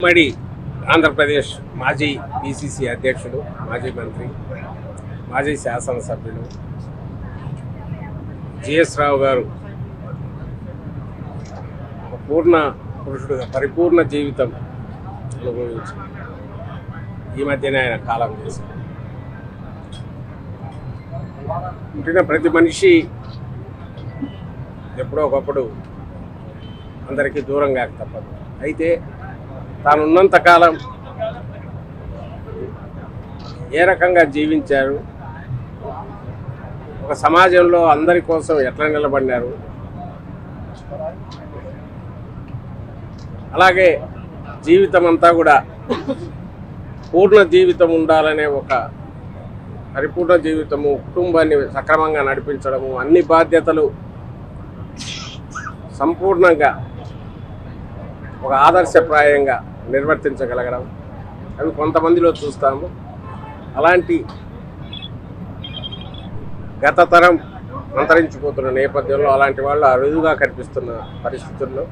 ఉమ్మడి ఆంధ్రప్రదేశ్ మాజీ పిసిసి అధ్యక్షుడు, మాజీ మంత్రి, మాజీ శాసనసభ్యులు జిఎస్ రావు గారు పూర్ణ పురుషుడుగా పరిపూర్ణ జీవితం అనుభవించి ఈ మధ్యనే ఆయన కాలం చేశారు. పుట్టిన ప్రతి మనిషి ఎప్పుడో ఒకప్పుడు అందరికీ దూరంగా తప్పదు. అయితే తానున్నంత కాలం ఏ రకంగా జీవించారు, ఒక సమాజంలో అందరి కోసం ఎట్లా నిలబడినారు, అలాగే జీవితం అంతా కూడా పూర్ణ జీవితం ఉండాలనే ఒక పరిపూర్ణ జీవితము, కుటుంబాన్ని సక్రమంగా నడిపించడము, అన్ని బాధ్యతలు సంపూర్ణంగా ఒక ఆదర్శప్రాయంగా నిర్వర్తించగలగడం అవి కొంతమందిలో చూస్తాము. అలాంటి గత తరం అంతరించిపోతున్న నేపథ్యంలో అలాంటి వాళ్ళు అరుదుగా కనిపిస్తున్న పరిస్థితుల్లో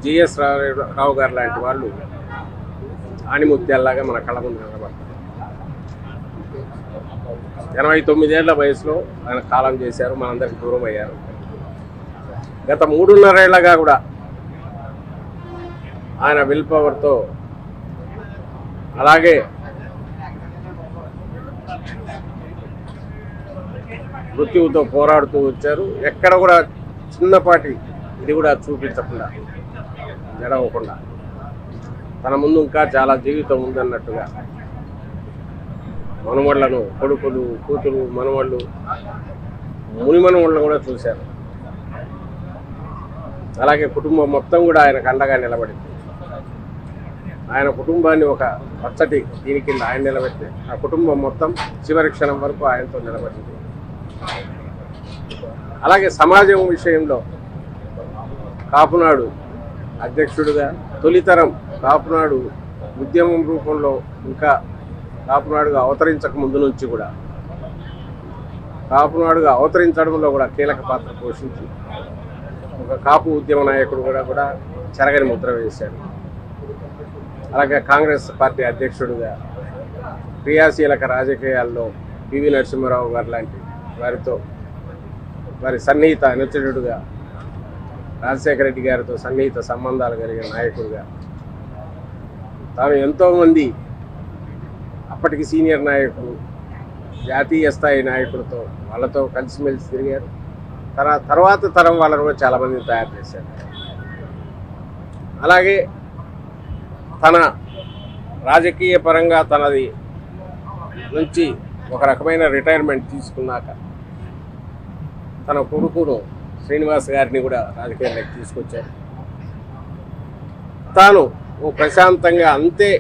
జిఎస్ రావు గారు లాంటి వాళ్ళు ఆణిముత్యాల్లాగా మన కళ్ళ ముందు నిలబడతారు. 89 ఏళ్ల వయసులో ఆయన కాలం చేశారు, మనందరికి దూరం అయ్యారు. గత 3.5 ఏళ్లగా కూడా ఆయన విల్ పవర్తో అలాగే మృత్యువుతో పోరాడుతూ వచ్చారు. ఎక్కడ కూడా చిన్నపాటి ఇది కూడా చూపించకుండా, జడవకుండా తన ముందు ఇంకా చాలా జీవితం ఉందన్నట్టుగా మనవళ్లను, కొడుకులు, కూతురు, మనవళ్ళు, ముని మనవళ్ళను కూడా చూశారు. అలాగే కుటుంబం మొత్తం కూడా ఆయనకు అండగా నిలబడింది. ఆయన కుటుంబాన్ని ఒక పచ్చటి దీని కింద ఆయన నిలబెట్టి ఆ కుటుంబం మొత్తం చివరి క్షణం వరకు ఆయనతో నిలబడింది. అలాగే సమాజం విషయంలో కాపునాడు అధ్యక్షుడిగా తొలితరం కాపునాడు ఉద్యమం రూపంలో ఇంకా కాపునాడుగా అవతరించక ముందు నుంచి కూడా కాపునాడుగా అవతరించడంలో కూడా కీలక పాత్ర పోషించి ఒక కాపు ఉద్యమ నాయకుడు కూడా చెరగని ముద్ర వేశాడు. అలాగే కాంగ్రెస్ పార్టీ అధ్యక్షుడిగా క్రియాశీలక రాజకీయాల్లో పివి నరసింహారావు గారు లాంటి వారితో వారి సన్నిహిత అనుచరుడుగా, రాజశేఖర రెడ్డి గారితో సన్నిహిత సంబంధాలు కలిగిన నాయకుడిగా తాను ఎంతోమంది అప్పటికి సీనియర్ నాయకులు, జాతీయ స్థాయి నాయకులతో వాళ్ళతో కలిసిమెలిసి తిరిగారు. తర్వాత తరం వాళ్ళను కూడా చాలామందిని తయారు చేశారు. అలాగే తన రాజకీయ పరంగా తనది నుంచి ఒక రకమైన రిటైర్మెంట్ తీసుకున్నాక తన కొడుకును శ్రీనివాస్ గారిని కూడా రాజకీయాల్లోకి తీసుకొచ్చారు. తాను ఓ ప్రశాంతంగా అంతే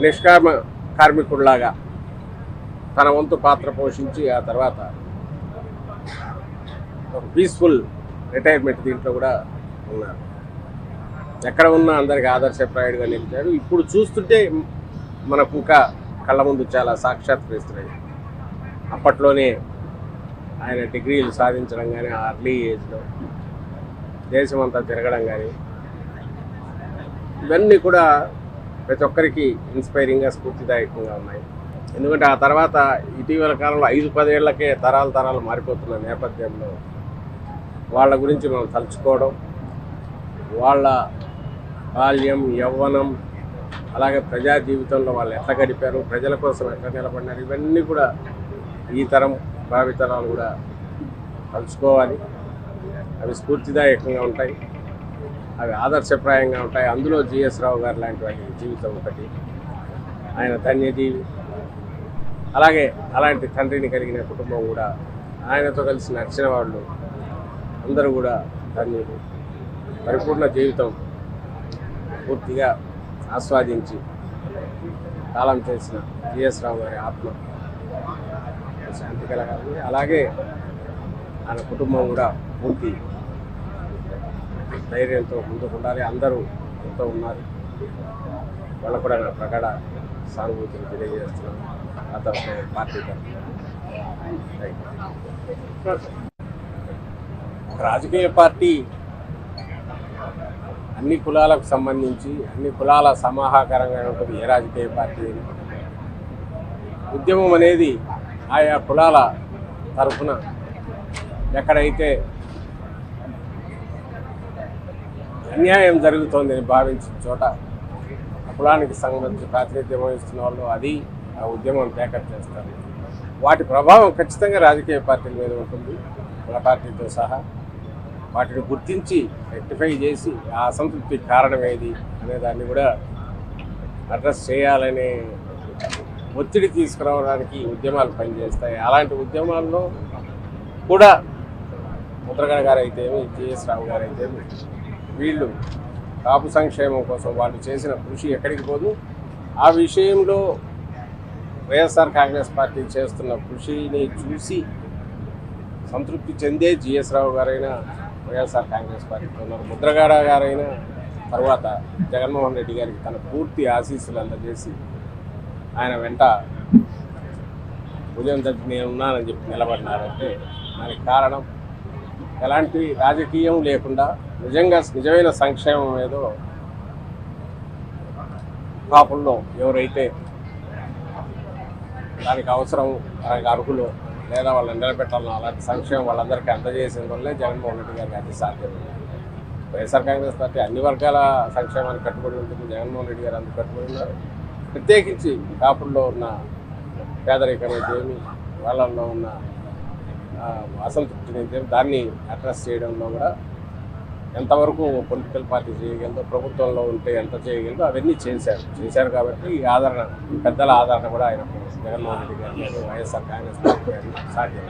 నిష్కామ కార్మికుడిలాగా తన వంతు పాత్ర పోషించి ఆ తర్వాత ఒక పీస్ఫుల్ రిటైర్మెంట్ దీంట్లో కూడా ఉన్నారు. ఎక్కడ ఉన్నా అందరికి ఆదర్శప్రాయుడిగా నిలిచారు. ఇప్పుడు చూస్తుంటే మనకు ఇంకా కళ్ళ ముందు చాలా సాక్షాత్కరిస్తున్నాయి. అప్పట్లోనే ఆయన డిగ్రీలు సాధించడం కానీ, అర్లీ ఏజ్లో దేశమంతా తిరగడం కానీ, ఇవన్నీ కూడా ప్రతి ఒక్కరికి ఇన్స్పైరింగ్గా, స్ఫూర్తిదాయకంగా ఉన్నాయి. ఎందుకంటే ఆ తర్వాత ఇటీవల కాలంలో 5-10 ఏళ్లకే తరాలు మారిపోతున్న నేపథ్యంలో వాళ్ళ గురించి మనం తలుచుకోవడం, వాళ్ళ బాల్యం, యవ్వనం, అలాగే ప్రజా జీవితంలో వాళ్ళు ఎట్లా గడిపారు, ప్రజల కోసం ఎట్లా నిలబడినారు, ఇవన్నీ కూడా ఈ తరం భావితరాలు కూడా తలుచుకోవాలి. అవి స్ఫూర్తిదాయకంగా ఉంటాయి, అవి ఆదర్శప్రాయంగా ఉంటాయి. అందులో జిఎస్ రావు గారు లాంటి వారి జీవితం ఒకటి. ఆయన ధన్యజీవి. అలాగే అలాంటి తండ్రిని కలిగిన కుటుంబం కూడా, ఆయనతో కలిసి నడిచిన వాళ్ళు అందరూ కూడా ధన్యులు. పరిపూర్ణ జీవితం పూర్తిగా ఆస్వాదించి కాలం చేసిన జిఎస్ రావు గారి ఆత్మ శాంతి కలగాలి. అలాగే ఆయన కుటుంబం కూడా పూర్తి ధైర్యంతో ముందుకు ఉండాలి. అందరూ ఎంతో ఉన్నారు, వాళ్ళకు కూడా నా ప్రగాఢ సానుభూతిని తెలియజేస్తున్నాను. ఆ తర్వాత పార్టీ రాజకీయ పార్టీ అన్ని కులాలకు సంబంధించి అన్ని కులాల సమాహాకరంగా ఉంటుంది ఏ రాజకీయ పార్టీ అయినా. ఉద్యమం అనేది ఆయా కులాల తరఫున ఎక్కడైతే అన్యాయం జరుగుతోందని భావించిన చోట ఆ కులానికి సంబంధించి ప్రాతినిధ్యం వహిస్తున్న వాళ్ళు అది ఆ ఉద్యమం టేకప్ చేస్తారు. వాటి ప్రభావం ఖచ్చితంగా రాజకీయ పార్టీల మీద ఉంటుంది. కుల పార్టీతో సహా వాటిని గుర్తించి రెక్టిఫై చేసి ఆ అసంతృప్తికి కారణం ఏది అనే దాన్ని కూడా అడ్రస్ చేయాలనే ఒత్తిడి తీసుకురావడానికి ఉద్యమాలు పనిచేస్తాయి. అలాంటి ఉద్యమాల్లో కూడా ముద్రగడ గారు అయితేమి, జిఎస్ రావు గారు అయితేమి వీళ్ళు కాపు సంక్షేమం కోసం వాళ్ళు చేసిన కృషి ఎక్కడికి పోదు. ఆ విషయంలో వైఎస్ఆర్ కాంగ్రెస్ పార్టీ చేస్తున్న కృషిని చూసి సంతృప్తి చెందే జిఎస్ రావు గారైనా వైఎస్ఆర్ కాంగ్రెస్ పార్టీలో ఉన్నారు. ముద్రగడ గారైనా తర్వాత జగన్మోహన్ రెడ్డి గారికి తన పూర్తి ఆశీస్సులు అందజేసి ఆయన వెంట ఉదయం తగ్గి నేను ఉన్నానని చెప్పి నిలబడినారంటే దానికి కారణం ఎలాంటి రాజకీయం లేకుండా నిజమైన సంక్షేమం ఏదో కాపుల్లో ఎవరైతే దానికి అవసరం దానికి అర్హులు లేదా వాళ్ళని నిలబెట్టాలనో అలాంటి సంక్షేమం వాళ్ళందరికీ అందజేసిన వల్లే జగన్మోహన్ రెడ్డి గారికి అది సాధ్యమైంది. వైఎస్ఆర్ కాంగ్రెస్ పార్టీ అన్ని వర్గాల సంక్షేమానికి కట్టుబడి ఉంటుంది. జగన్మోహన్ రెడ్డి గారు అందుకు కట్టుబడి ఉన్నారు. ప్రత్యేకించి కాపుల్లో ఉన్న పేదరికం అయితేమి వాళ్ళల్లో ఉన్న అసంతృప్తిని అయితే దాన్ని అడ్రస్ చేయడంలో కూడా ఎంతవరకు పొలిటికల్ పార్టీ చేయగలదో, ప్రభుత్వంలో ఉంటే ఎంత చేయగలదో అవన్నీ చేశారు కాబట్టి ఈ ఆదరణ, పెద్దల ఆదరణ కూడా ఆయన జగన్మోహన్ రెడ్డి గారి వైఎస్ఆర్ కాంగ్రెస్ పార్టీ సాధ్యం.